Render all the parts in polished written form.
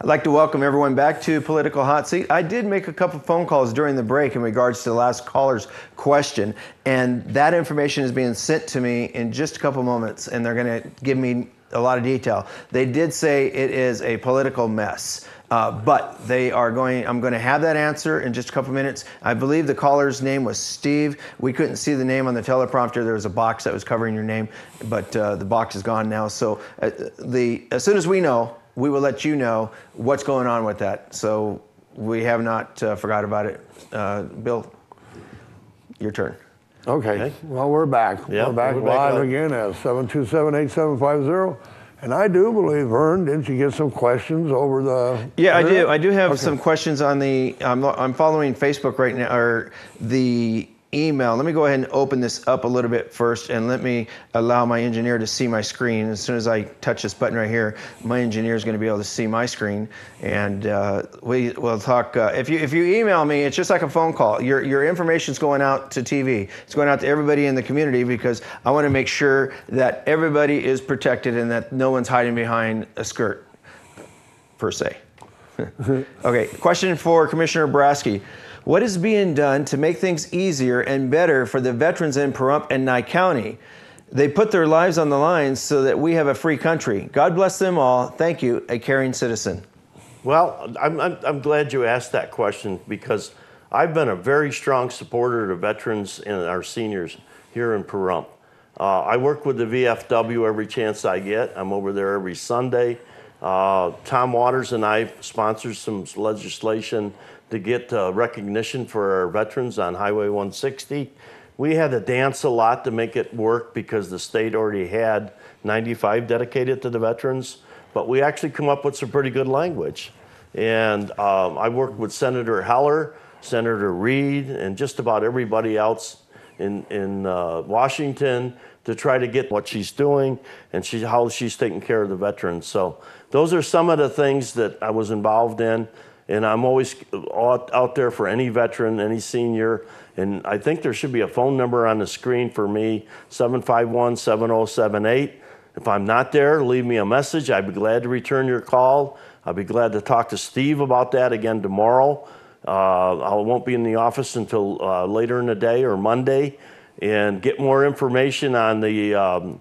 I'd like to welcome everyone back to Political Hot Seat. I did make a couple phone calls during the break in regards to the last caller's question, and that information is being sent to me in just a couple moments, and they're going to give me a lot of detail. They did say it is a political mess, but I'm going to have that answer in just a couple minutes. I believe the caller's name was Steve. We couldn't see the name on the teleprompter. There was a box that was covering your name, but the box is gone now. So as soon as we know, we will let you know what's going on with that. So we have not forgot about it. Bill, your turn. Okay. Well, we're back. Yep, we're back live again at 727-8750. And I do believe, Vern, didn't you get some questions over the... Yeah, internet? I do have some questions on the... I'm following Facebook right now, or the email. Let me go ahead and open this up a little bit first, and let me allow my engineer to see my screen. As soon as I touch this button right here, my engineer is going to be able to see my screen, and we'll talk. If you email me, it's just like a phone call. Your information is going out to TV. It's going out to everybody in the community, because I want to make sure that everybody is protected and that no one's hiding behind a skirt, per se. Okay, question for Commissioner Borasky. What is being done to make things easier and better for the veterans in Pahrump and Nye County? They put their lives on the line so that we have a free country. God bless them all. Thank you, a caring citizen. Well, I'm glad you asked that question, because I've been a very strong supporter of the veterans and our seniors here in Pahrump. I work with the VFW every chance I get. I'm over there every Sunday. Tom Waters and I sponsored some legislation to get recognition for our veterans on Highway 160. We had to dance a lot to make it work, because the state already had 95 dedicated to the veterans, but we actually come up with some pretty good language. And I worked with Senator Heller, Senator Reed, and just about everybody else in Washington to try to get what she's doing and how she's taking care of the veterans. So those are some of the things that I was involved in. And I'm always out there for any veteran, any senior. And I think there should be a phone number on the screen for me, 751-7078. If I'm not there, leave me a message. I'd be glad to return your call. I'll be glad to talk to Steve about that again tomorrow. I won't be in the office until later in the day or Monday, and get more information on the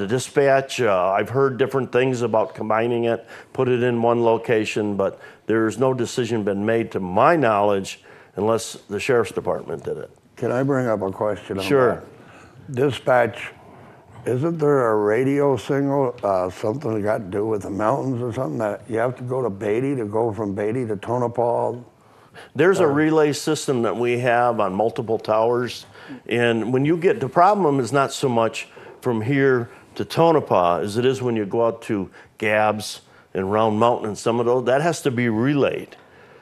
dispatch. I've heard different things about combining it, put it in one location, but there's no decision been made to my knowledge unless the Sheriff's Department did it. Can I bring up a question on Sure. that? Dispatch, isn't there a radio signal, something got to do with the mountains or something, that you have to go to Beatty to go from Beatty to Tonopah? There's a relay system that we have on multiple towers, and when you get, the problem is not so much from here to Tonopah as it is when you go out to Gabbs and Round Mountain and some of those, that has to be relayed.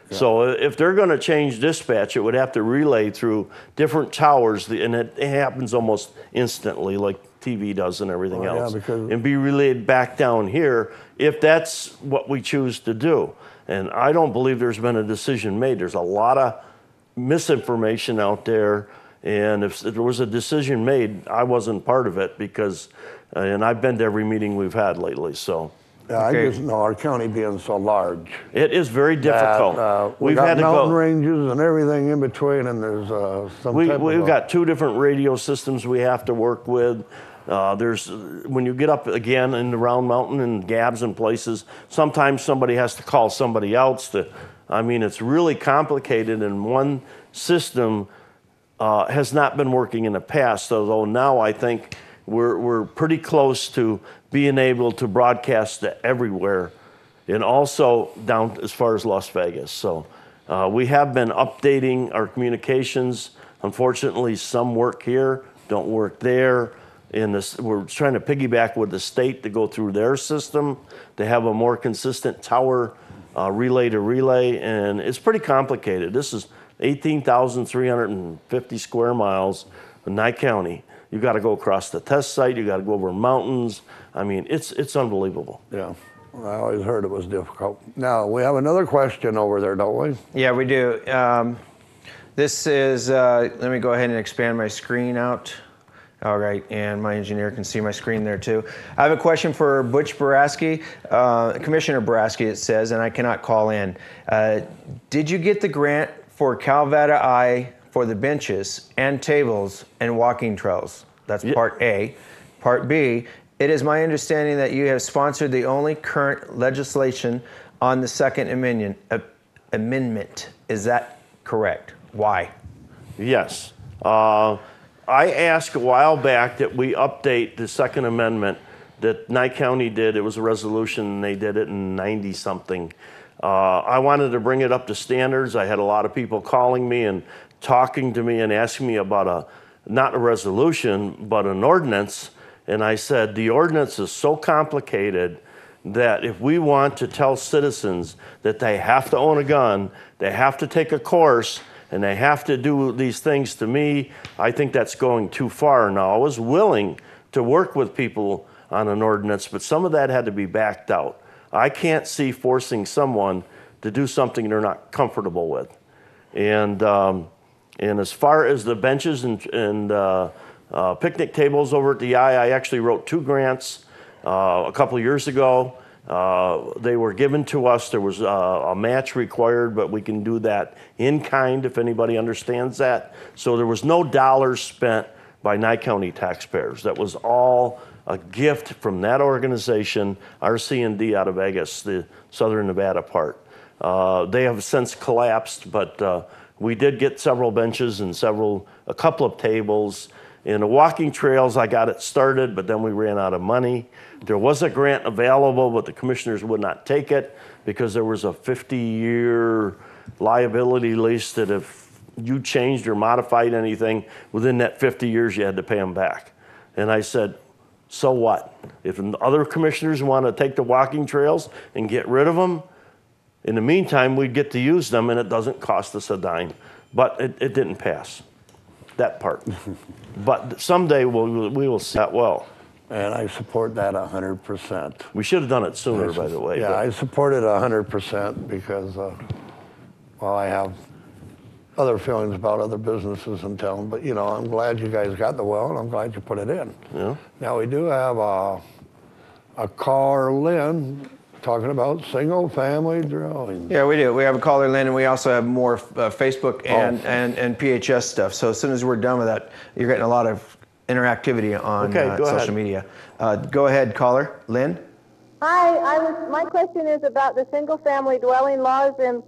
Yeah. So if they're going to change dispatch, it would have to relay through different towers, and it happens almost instantly, like TV does and everything else, and be relayed back down here if that's what we choose to do. And I don't believe there's been a decision made. There's a lot of misinformation out there. And if there was a decision made, I wasn't part of it, because, and I've been to every meeting we've had lately, so. Yeah, okay. I just know our county being so large. It is very difficult. We've got mountain ranges and everything in between, and there's We've got 2 different radio systems we have to work with. When you get up again in the Round Mountain and Gabbs and places, sometimes somebody has to call somebody else to, I mean, it's really complicated, and one system has not been working in the past, although now I think we're pretty close to being able to broadcast to everywhere, and also down as far as Las Vegas. So we have been updating our communications. Unfortunately, some work here, don't work there. We're trying to piggyback with the state to go through their system to have a more consistent tower relay to relay, and it's pretty complicated. This is 18,350 square miles in Nye County. You got to go across the test site. You got to go over mountains. I mean, it's unbelievable. Yeah, I always heard it was difficult. Now, we have another question over there, don't we? Yeah, we do. This is, let me go ahead and expand my screen out. All right, and my engineer can see my screen there too. I have a question for Butch Borasky, Commissioner Borasky, it says, and I cannot call in. Did you get the grant for Calvada I for the benches and tables and walking trails? That's part A. Part B, it is my understanding that you have sponsored the only current legislation on the Second Amendment. Is that correct? Why? Yes. I asked a while back that we update the Second Amendment that Nye County did. It was a resolution, and they did it in 90-something. I wanted to bring it up to standards. I had a lot of people calling me and talking to me and asking me about not a resolution, but an ordinance. And I said, the ordinance is so complicated that if we want to tell citizens that they have to own a gun, they have to take a course, and they have to do these things, to me, I think that's going too far. Now, I was willing to work with people on an ordinance, but some of that had to be backed out. I can't see forcing someone to do something they're not comfortable with. And as far as the benches and picnic tables over at the I actually wrote 2 grants a couple of years ago. They were given to us. There was a match required, but we can do that in kind if anybody understands that. So there was no dollars spent by Nye County taxpayers. That was all a gift from that organization, RC&D out of Vegas, the Southern Nevada part. They have since collapsed, but we did get several benches and a couple of tables. In the walking trails, I got it started, but then we ran out of money. There was a grant available, but the commissioners would not take it because there was a 50-year liability lease that if you changed or modified anything, within that 50 years, you had to pay them back. And I said, so what? If other commissioners want to take the walking trails and get rid of them, in the meantime, we'd get to use them, and it doesn't cost us a dime. But it didn't pass, that part. But someday we will see that well. And I support that 100%. We should have done it sooner, by the way. Yeah, I support it 100% because, well, I have other feelings about other businesses in town. But, you know, I'm glad you guys got the well, and I'm glad you put it in. Yeah. Now, we do have a caller, Lynn, talking about single-family dwellings. Yeah, we do. We have a caller, Lynn, and we also have more Facebook and PHS stuff. So as soon as we're done with that, you're getting a lot of interactivity on social media. Go ahead, caller. Lynn? Hi, my question is about the single-family dwelling laws. And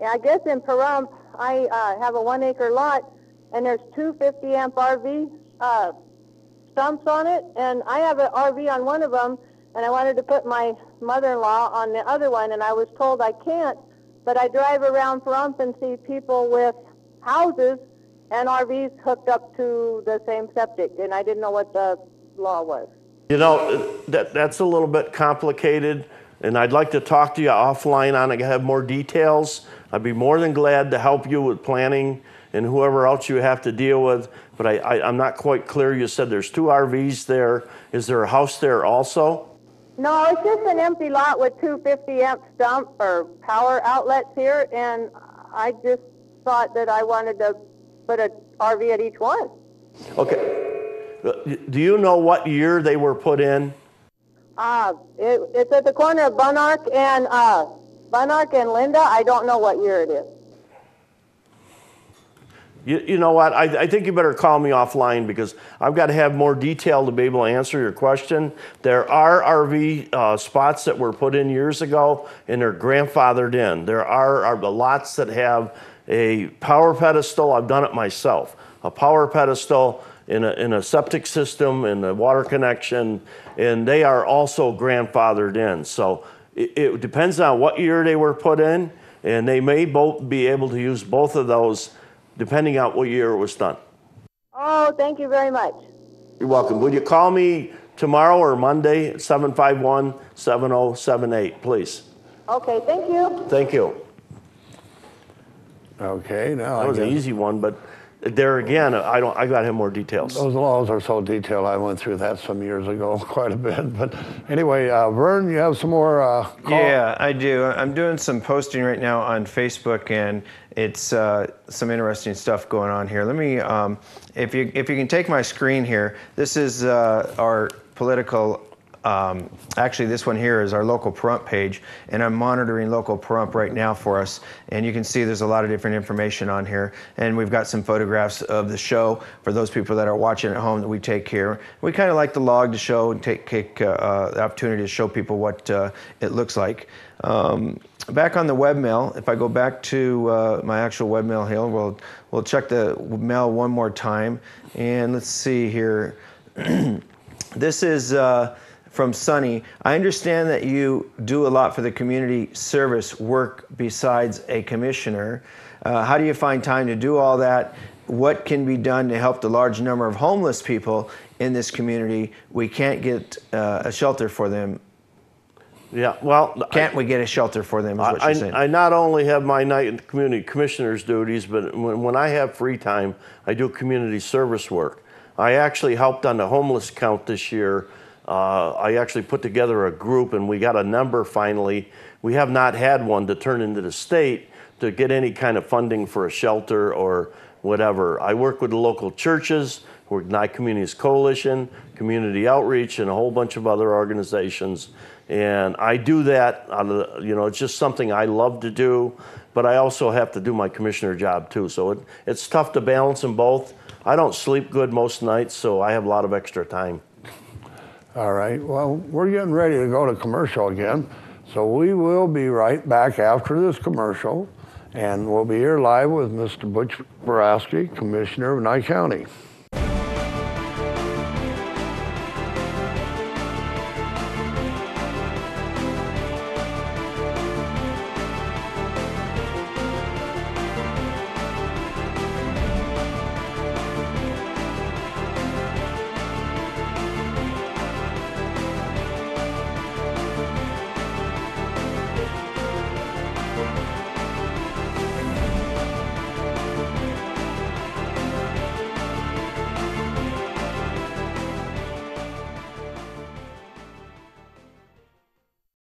I guess in Pahrump, I have a 1-acre lot, and there's 2 50-amp RV stumps on it. And I have an RV on one of them, and I wanted to put my mother-in-law on the other one, and I was told I can't. But I drive around Pahrump and see people with houses and RVs hooked up to the same septic, and I didn't know what the law was. You know, that's a little bit complicated, and I'd like to talk to you offline on it, have more details. I'd be more than glad to help you with planning and whoever else you have to deal with, but I'm not quite clear. You said there's 2 RVs there. Is there a house there also? No, it's just an empty lot with 2 50-amp stump or power outlets here, and I just thought that I wanted to put an RV at each one. Okay. Do you know what year they were put in? It's at the corner of Bunark and Linda. I don't know what year it is. You know what? I think you better call me offline because I've got to have more detail to be able to answer your question. There are RV spots that were put in years ago, and they're grandfathered in. There are the lots that have a power pedestal. I've done it myself. A power pedestal in a septic system and a water connection, and they are also grandfathered in. So it depends on what year they were put in, and they may both be able to use both of those depending on what year it was done. Oh, thank you very much. You're welcome. Would you call me tomorrow or Monday at 751-7078, please? Okay, thank you. Thank you. Okay, now That was an easy one, but there again, I got to have more details. Those laws are so detailed. I went through that some years ago, quite a bit. But anyway, Vern, you have some more Yeah, I do. I'm doing some posting right now on Facebook, and it's some interesting stuff going on here. Let me, if you can take my screen here, this is our political. Actually, this one here is our local Pahrump page, and I'm monitoring local Pahrump right now for us. And you can see there's a lot of different information on here. And we've got some photographs of the show for those people that are watching at home that we take here. We kind of like to log the show and take the opportunity to show people what it looks like. Back on the webmail, if I go back to my actual webmail here, we'll check the mail one more time. And let's see here. This is from Sunny. I understand that you do a lot for the community service work besides a commissioner. How do you find time to do all that? What can be done to help the large number of homeless people in this community? We can't get a shelter for them. Yeah, well, Can't we get a shelter for them, is what she's saying. I not only have my night and community commissioner's duties, but when I have free time, I do community service work. I actually helped on the homeless count this year. I actually put together a group, and we got a number finally. We have not had one to turn into the state to get any kind of funding for a shelter or whatever. I work with the local churches, with Night Communities Coalition, Community Outreach, and a whole bunch of other organizations. And I do that out of it's just something I love to do, but I also have to do my commissioner job too. So it's tough to balance them both. I don't sleep good most nights, so I have a lot of extra time. All right, well, we're getting ready to go to commercial again. So we will be right back after this commercial, and we'll be here live with Mr. Butch Borasky, Commissioner of Nye County.